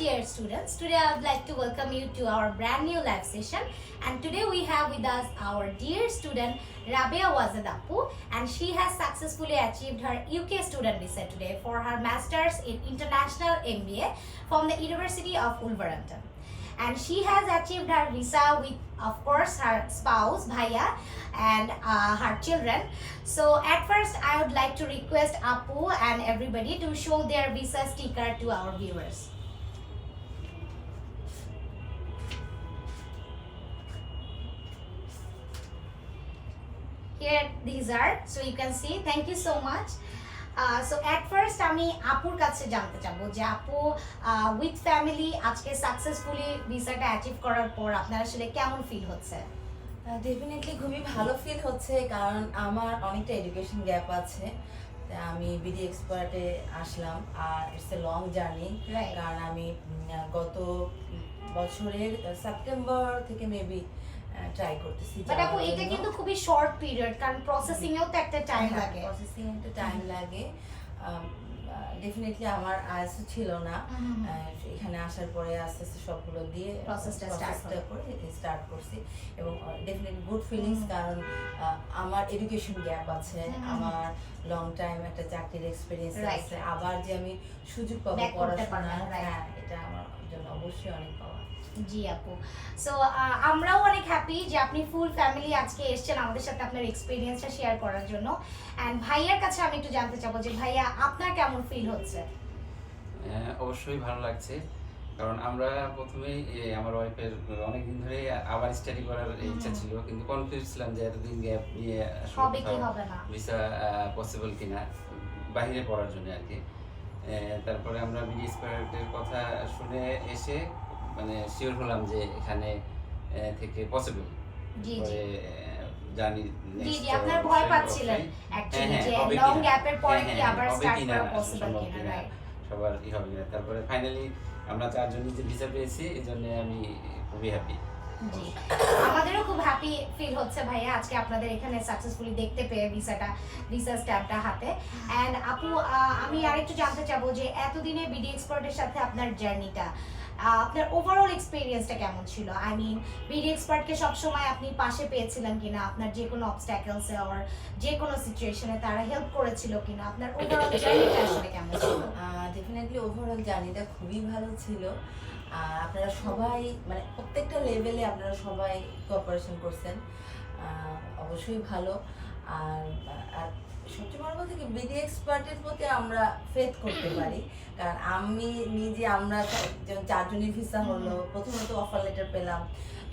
dear students. Today I would like to welcome you to our brand new live session. And today we have with us our dear student Rabeya Wazed and she has successfully achieved her UK student visa today for her Masters in International MBA from the University of Wolverhampton. And she has achieved her visa with, of course, her spouse Bhaiya and her children. So at first I would like to request Apu and everybody to show their visa sticker to our viewers. Here these are, so you can see. Thank you so much. So at first আমি আপুর কাছে জানতে চাবো যে আপু with family আজকে successfully ভিসাটা achieve করার পর আপনার আসলে কেমন ফিল হচ্ছে? ডেফিনেটলি খুবই ভালো ফিল হচ্ছে, কারণ আমার অনেকটা এডুকেশন গ্যাপ আছে। আমি বিডি এক্সপার্টে আসলাম আর ইটস এ লং জার্নি, কারণ আমি গত বছরের সেপ্টেম্বর থেকে মেবি ট্রাই করতেছি। বাট আপু এটা কিন্তু খুবই শর্ট পিরিয়ড, কারণ প্রসেসিং এও তো একটা টাইম লাগে। প্রসেসিং এ একটা টাইম লাগে। ডেফিনেটলি আমার আইএসও ছিল না, এখানে আসার পরে আস্তে আস্তে সবগুলো দিয়ে প্রসেসটা স্টার্ট করছি এবং ডেফিনেটলি গুড ফিলিংস, কারণ আমার এডুকেশন গ্যাপ আছে, আমার লং টাইম একটা চাকরির এক্সপেরিয়েন্স আছে, আবার যে আমি সুযোগ পাবো পড়াশোনা, হ্যাঁ এটা আমার জন্য অবশ্যই অনেক পাওয়া। জি আপু, সো আমরাও অনেক হ্যাপি যে আপনি ফুল ফ্যামিলি আজকে এসেছেন আমাদের সাথে আপনার এক্সপেরিয়েন্সটা শেয়ার করার জন্য। এন্ড ভাইয়ার কাছে আমি একটু জানতে চাবো যে ভাইয়া আপনার কেমন ফিল হচ্ছে? অবশ্যই ভালো লাগছে, কারণ আমরা প্রথমেই আমার ওয়াইফের অনেকদিন ধরে আবার স্টাডি করার ইচ্ছা ছিল, কিন্তু কনফিউজ ছিলাম যে এতদিন গ্যাপ নিয়ে হবে কি হবে না, ভিসা পসিবল কিনা বাইরে পড়ার জন্য আর কি। তারপরে আমরা বিডি এক্সপার্টের কথা শুনে এসে মানে শিওর হলাম যে এখানে থেকে পসিবল। জি জি জানি জি জি আপনার ভয় পাচ্ছিলেন অ্যাকচুয়ালি যে লং গ্যাপের পরে কি আবার স্টার্ট করা পসিবল কিনা, রাইট? সবার কি হবে না। তারপরে ফাইনালি আমরা চারজনই যে ভিসা পেয়েছি, এজন্য আমি খুবই হ্যাপি। জি আমাদেরও খুব হ্যাপি ফিল হচ্ছে ভাইয়া আজকে আপনাদের এখানে সাকসেসফুলি দেখতে পেয়ে ভিসা স্ট্যাম্পটা হাতে। এন্ড আপু আমি আরেকটু জানতে চাবো যে এতদিনে বিডি এক্সপার্টের সাথে আপনার জার্নিটা, আপনার ওভারঅল এক্সপেরিয়েন্সটা কেমন ছিল? আই মিন বিডি এক্সপার্টকে সবসময় আপনি পাশে পেয়েছিলেন কিনা, আপনার যে কোনো অবস্ট্যাকলসে অর যে কোনো সিচুয়েশনে তারা হেল্প করেছিল কিনা, আপনার ওভারঅল জার্নিটা আসলে কেমন ছিল? ডেফিনেটলি ওভারঅল জার্নিটা খুবই ভালো ছিল। আপনারা সবাই মানে প্রত্যেকটা লেভেলে আপনারা সবাই কোঅপারেশন করছেন, অবশ্যই ভালো। আর সবচেয়ে বড় কথা কি, বিডি এক্সপার্টের প্রতি আমরা ফেথ করতে পারি, কারণ আমি নিজে আমরা যেমন চারজনের ভিসা হলো, প্রথমত অফার লেটার পেলাম,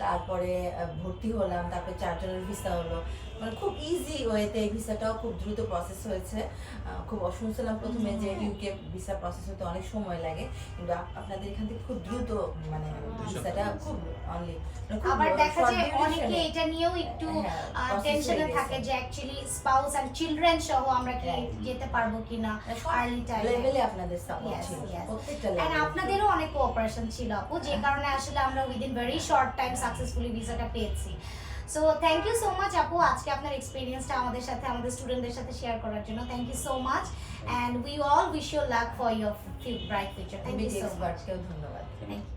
তারপরে ভর্তি হলাম, তারপরে চারজনের ভিসা হলো, মানে খুব ইজি ওয়েতে এই ভিসাটাও খুব দ্রুত প্রসেস হয়েছে। খুব শুনছিলাম প্রথমে যে ইউকে ভিসা প্রসেস হতে অনেক সময় লাগে, কিন্তু আপনাদের এখান থেকে খুব দ্রুত মানে ভিসাটা খুব অনলি। আবার দেখা যায় অনেকে এটা নিয়েও একটু টেনশনে থাকে যে অ্যাকচুয়ালি স্পাউস এন্ড চিলড্রেন সহ আমরা কি যেতে পারবো কিনা, আর্লি টাইম লেভেলে আপনাদের সাপোর্ট ছিল প্রত্যেকটা লেভেলে। এন্ড আপনাদেরও অনেক কোঅপারেশন ছিল আপু, যে কারণে আসলে আমরা within very short time successfully ভিসাটা পেয়েছি। So thank you so much আপু আজকে আপনার এক্সপেরিয়েন্সটা আমাদের সাথে আমাদের স্টুডেন্টদের সাথে শেয়ার করার জন্য। Thank you so much and we all wish you luck for your bright future. Thank you so much. ধন্যবাদ। Thank you.